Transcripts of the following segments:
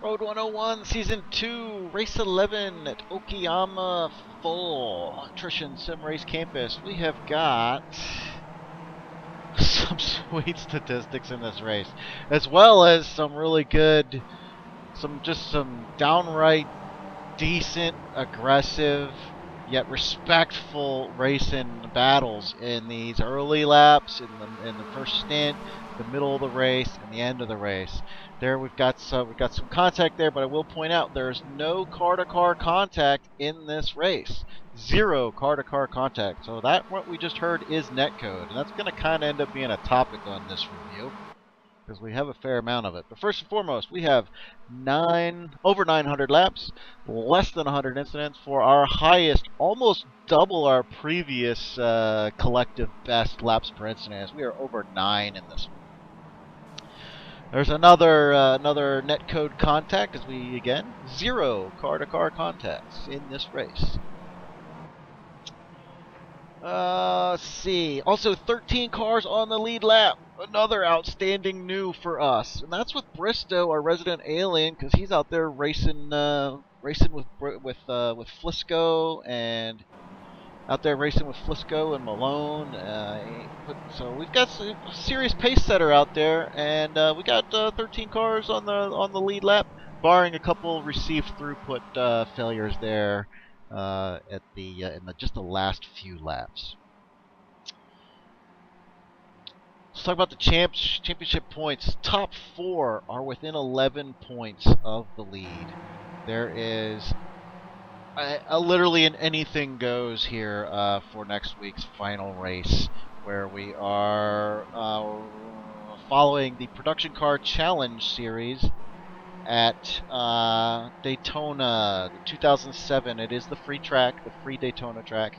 Road 101, Season 2, Race 11 at Okayama Full Attrition Sim Race Campus. We have got some sweet statistics in this race, as well as some really good, some downright decent, aggressive, yet respectful racing battles in these early laps, in the first stint, the middle of the race, and the end of the race. There we've got some contact there, but I will point out there's no car-to-car contact in this race. Zero car-to-car contact. So that what we just heard is netcode, and that's going to kind of end up being a topic on this review, because we have a fair amount of it. But first and foremost, we have over 900 laps, less than 100 incidents for our highest, almost double our previous collective best laps per incident. We are over 9 in this one. There's another netcode contact, as we again zero car-to-car contacts in this race. Let's see. Also, 13 cars on the lead lap. Another outstanding new for us, and that's with Bristow, our resident alien, because he's out there racing with Flisco, and out there racing with Flisco and Malone. So we've got a serious pace setter out there, and we got 13 cars on the lead lap, barring a couple received throughput failures there at in just the last few laps. Let's talk about the championship points. Top 4 are within 11 points of the lead. There is literally an anything goes here for next week's final race, where we are following the Production Car Challenge Series at Daytona 2007. It is the free track, the free Daytona track.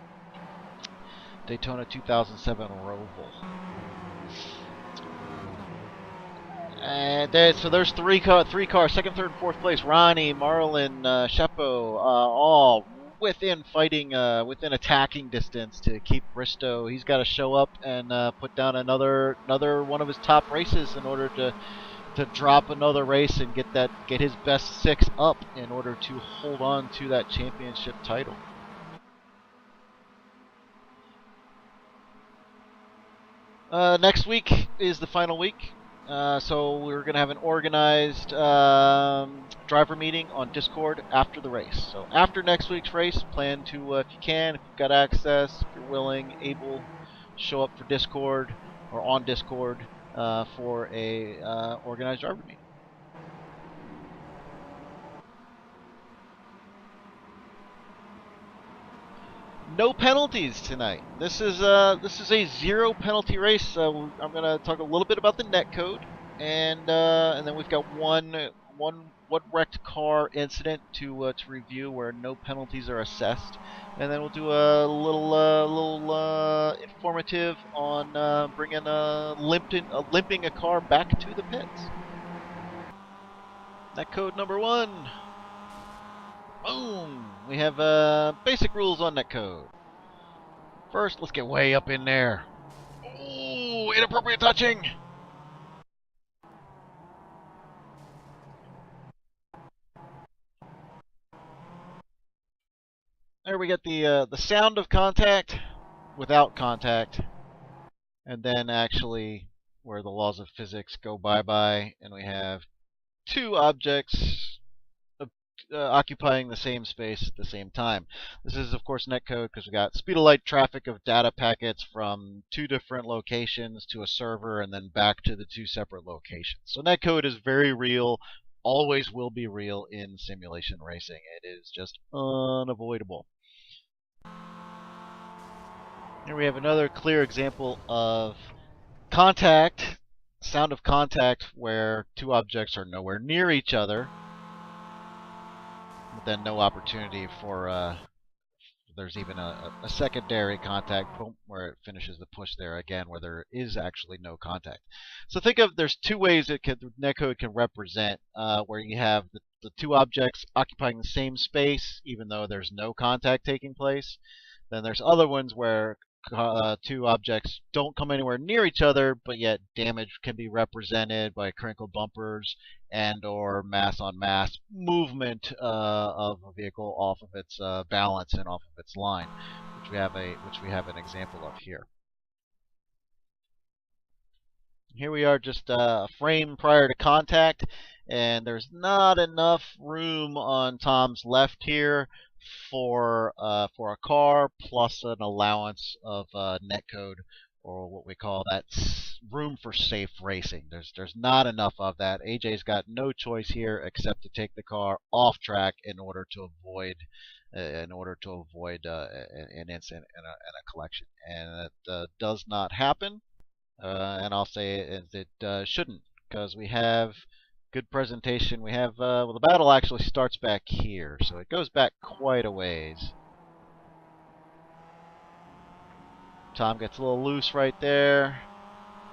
Daytona 2007 Roval. And so there's three cars, second, third, and fourth place. Ronnie, Marlin, Shepo, all within attacking distance to keep Bristow. He's got to show up and put down another one of his top races in order to drop another race and get his best 6 up in order to hold on to that championship title. Next week is the final week. So we're going to have an organized driver meeting on Discord after the race. So after next week's race, plan to, if you can, if you've got access, if you're willing, able, show up for Discord or on Discord for a organized driver meeting. No penalties tonight. This is a 0 penalty race. I'm going to talk a little bit about the netcode, and then we've got one wrecked car incident to review where no penalties are assessed, and then we'll do a little informative on bringing limping a car back to the pits. Netcode number 1. Boom! We have basic rules on netcode. First, let's get way up in there. Ooh, inappropriate touching! There we get the sound of contact without contact, and then actually where the laws of physics go bye-bye, and we have 2 objects occupying the same space at the same time. This is, of course, netcode because we got speed of light traffic of data packets from 2 different locations to a server and then back to the 2 separate locations. So netcode is very real, always will be real in simulation racing. It is just unavoidable. Here we have another clear example of contact, sound of contact, where 2 objects are nowhere near each other. But then no opportunity for there's even a secondary contact, boom, where it finishes the push there again, where there is actually no contact. So think of, there's 2 ways that netcode can represent where you have the 2 objects occupying the same space even though there's no contact taking place. Then there's other ones where two objects don't come anywhere near each other, but yet damage can be represented by crinkled bumpers and or mass on mass movement of a vehicle off of its balance and off of its line, which we have an example of here. Here we are just a frame prior to contact, and there's not enough room on Tom's left here for a car plus an allowance of netcode, or what we call that room for safe racing. There's not enough of that. AJ's got no choice here except to take the car off track in order to avoid an incident and a collection, and it does not happen. And I'll say it shouldn't, because we have good presentation. We have well, the battle actually starts back here, so it goes back quite a ways. Tom gets a little loose right there,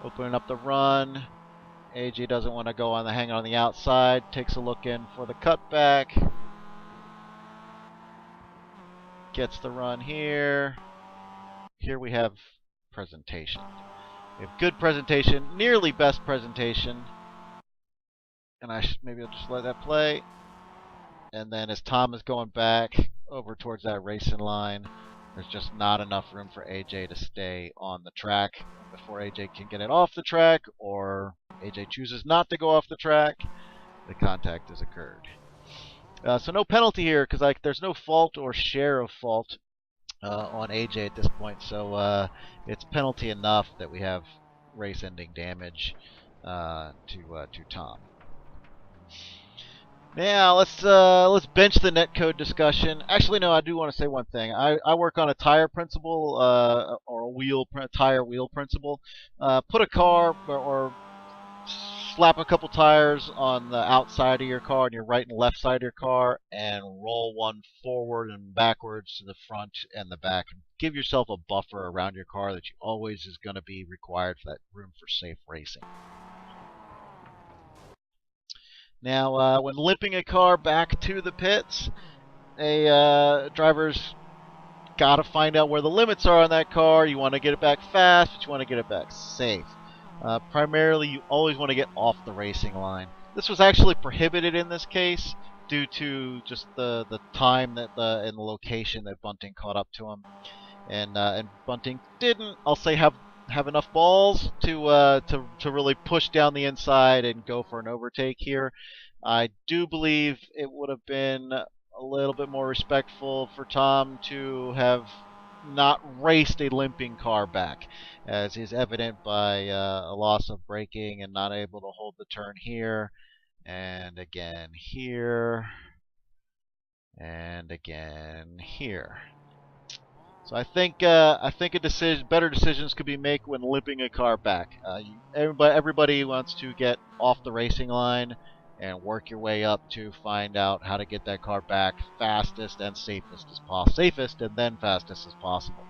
opening up the run. AJ doesn't want to go on the hang on the outside. Takes a look in for the cutback. Gets the run here. Here we have presentation. We have good presentation, nearly best presentation. And maybe I'll just let that play. And then as Tom is going back over towards that racing line, there's just not enough room for AJ to stay on the track before AJ can get it off the track, or AJ chooses not to go off the track. The contact has occurred. So no penalty here, because there's no fault or share of fault on AJ at this point, so it's penalty enough that we have race-ending damage to Tom. Now let's bench the netcode discussion. Actually, no, I do want to say one thing. I work on a tire principle or a tire wheel principle. Put a car or slap a couple tires on the outside of your car, on your right and left side of your car, and roll one forward and backwards to the front and the back. And give yourself a buffer around your car that you always is going to be required for that room for safe racing. Now, when limping a car back to the pits, a driver's got to find out where the limits are on that car. You want to get it back fast, but you want to get it back safe. Primarily, you always want to get off the racing line. This was actually prohibited in this case due to just the time that and the location that Bunting caught up to him, and Bunting didn't, I'll say, have enough balls to really push down the inside and go for an overtake here. I do believe it would have been a little bit more respectful for Tom to have not raced a limping car back, as is evident by a loss of braking and not able to hold the turn here, and again here, and again here. So I think better decisions could be made when limping a car back. Everybody wants to get off the racing line and work your way up to find out how to get that car back fastest and safest as possible, safest and then fastest as possible.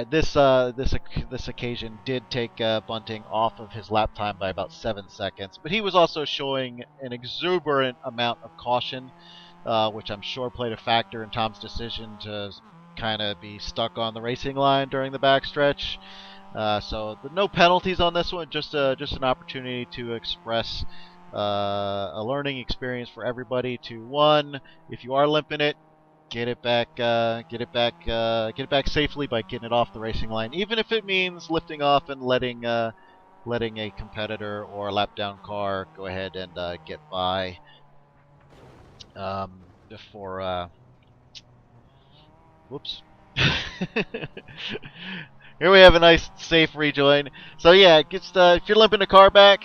This occasion did take Bunting off of his lap time by about 7 seconds, but he was also showing an exuberant amount of caution, which I'm sure played a factor in Tom's decision to kind of be stuck on the racing line during the backstretch. So no penalties on this one, just an opportunity to express a learning experience for everybody. To one, if you are limping it, get it back safely by getting it off the racing line, even if it means lifting off and letting a competitor or a lap down car go ahead and get by before. Whoops. Here we have a nice safe rejoin. So yeah, if you're limping a car back,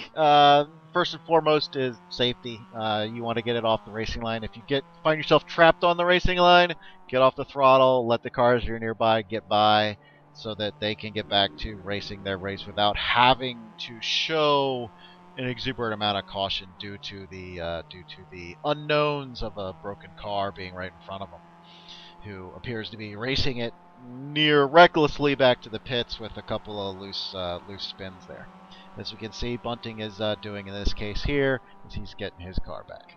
first and foremost is safety. You want to get it off the racing line. If you find yourself trapped on the racing line, get off the throttle, let the cars you're nearby get by, so that they can get back to racing their race without having to show an exuberant amount of caution due to the unknowns of a broken car being right in front of them, who appears to be racing it near recklessly back to the pits with a couple of loose spins there. As we can see, Bunting is doing in this case here, as he's getting his car back.